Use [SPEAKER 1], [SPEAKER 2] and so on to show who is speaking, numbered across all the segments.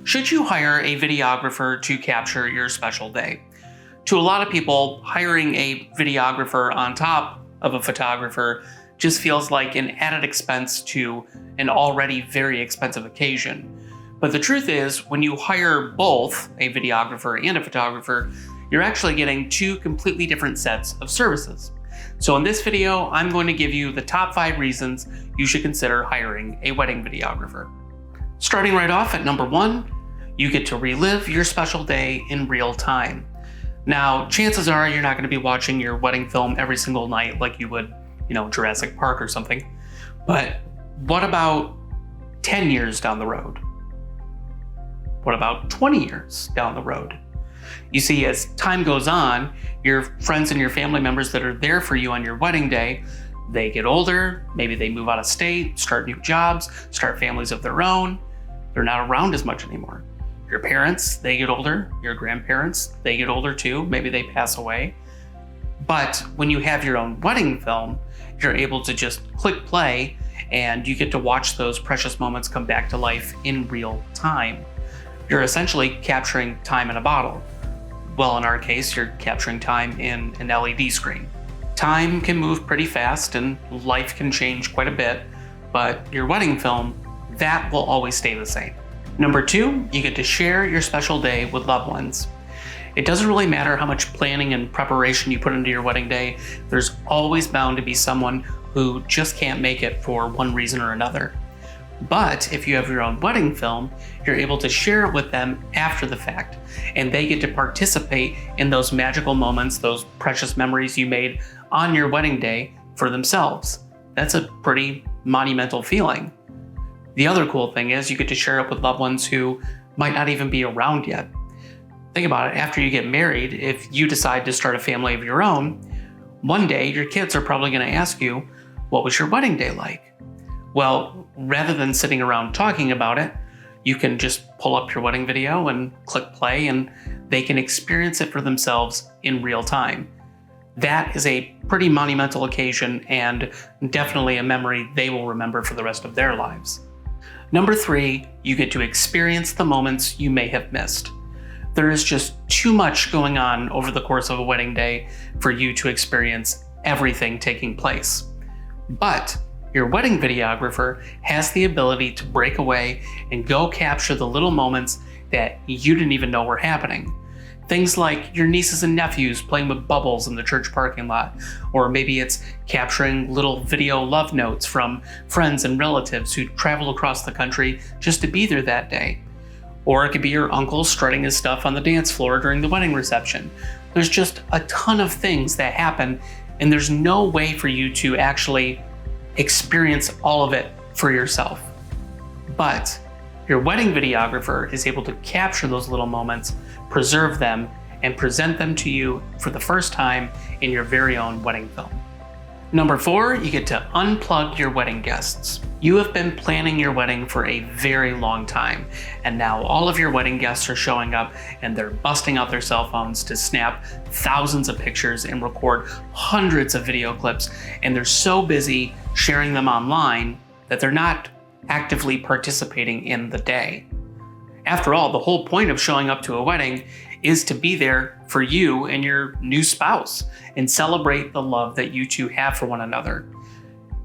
[SPEAKER 1] Should you hire a videographer to capture your special day? To a lot of people, hiring a videographer on top of a photographer just feels like an added expense to an already very expensive occasion. But the truth is, when you hire both a videographer and a photographer, you're actually getting two completely different sets of services. So in this video, I'm going to give you the top 5 reasons you should consider hiring a wedding videographer. Starting right off at number 1, you get to relive your special day in real time. Now, chances are you're not going to be watching your wedding film every single night like you would, Jurassic Park or something. But what about 10 years down the road? What about 20 years down the road? You see, as time goes on, your friends and your family members that are there for you on your wedding day, they get older, maybe they move out of state, start new jobs, start families of their own. They're not around as much anymore. Your parents, they get older. Your grandparents, they get older too. Maybe they pass away. But when you have your own wedding film, you're able to just click play and you get to watch those precious moments come back to life in real time. You're essentially capturing time in a bottle. Well, in our case, you're capturing time in an LED screen. Time can move pretty fast and life can change quite a bit, but your wedding film, that will always stay the same. Number 2, you get to share your special day with loved ones. It doesn't really matter how much planning and preparation you put into your wedding day, there's always bound to be someone who just can't make it for one reason or another. But if you have your own wedding film, you're able to share it with them after the fact, and they get to participate in those magical moments, those precious memories you made on your wedding day for themselves. That's a pretty monumental feeling. The other cool thing is you get to share it with loved ones who might not even be around yet. Think about it, after you get married, if you decide to start a family of your own, one day your kids are probably going to ask you, what was your wedding day like? Well, rather than sitting around talking about it, you can just pull up your wedding video and click play and they can experience it for themselves in real time. That is a pretty monumental occasion and definitely a memory they will remember for the rest of their lives. Number 3, you get to experience the moments you may have missed. There is just too much going on over the course of a wedding day for you to experience everything taking place. But your wedding videographer has the ability to break away and go capture the little moments that you didn't even know were happening. Things like your nieces and nephews playing with bubbles in the church parking lot, or maybe it's capturing little video love notes from friends and relatives who travel across the country just to be there that day. Or it could be your uncle strutting his stuff on the dance floor during the wedding reception. There's just a ton of things that happen, and there's no way for you to actually experience all of it for yourself. But your wedding videographer is able to capture those little moments, preserve them, and present them to you for the first time in your very own wedding film. Number 4, you get to unplug your wedding guests. You have been planning your wedding for a very long time, and now all of your wedding guests are showing up and they're busting out their cell phones to snap thousands of pictures and record hundreds of video clips, and they're so busy sharing them online that they're not actively participating in the day. After all, the whole point of showing up to a wedding is to be there for you and your new spouse and celebrate the love that you two have for one another.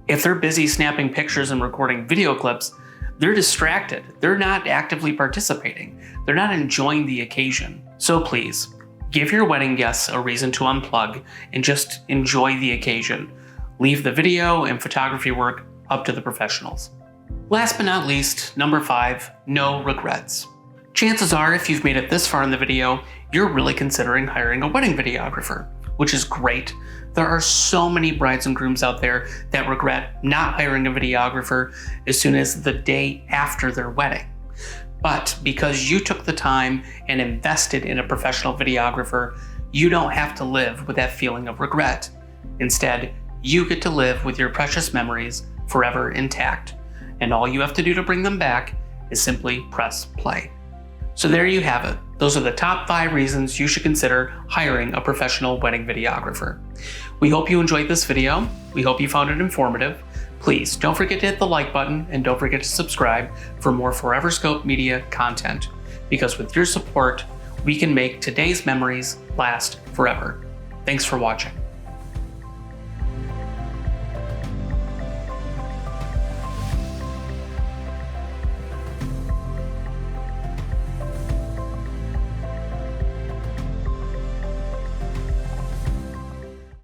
[SPEAKER 1] If they're busy snapping pictures and recording video clips, they're distracted. They're not actively participating. They're not enjoying the occasion. So please, give your wedding guests a reason to unplug and just enjoy the occasion. Leave the video and photography work up to the professionals. Last but not least, number 5, no regrets. Chances are, if you've made it this far in the video, you're really considering hiring a wedding videographer, which is great. There are so many brides and grooms out there that regret not hiring a videographer as soon as the day after their wedding. But because you took the time and invested in a professional videographer, you don't have to live with that feeling of regret. Instead, you get to live with your precious memories forever intact. And all you have to do to bring them back is simply press play. So there you have it. Those are the top 5 reasons you should consider hiring a professional wedding videographer. We hope you enjoyed this video. We hope you found it informative. Please don't forget to hit the like button and don't forget to subscribe for more Forever Scope Media content. because with your support, we can make today's memories last forever. Thanks for watching.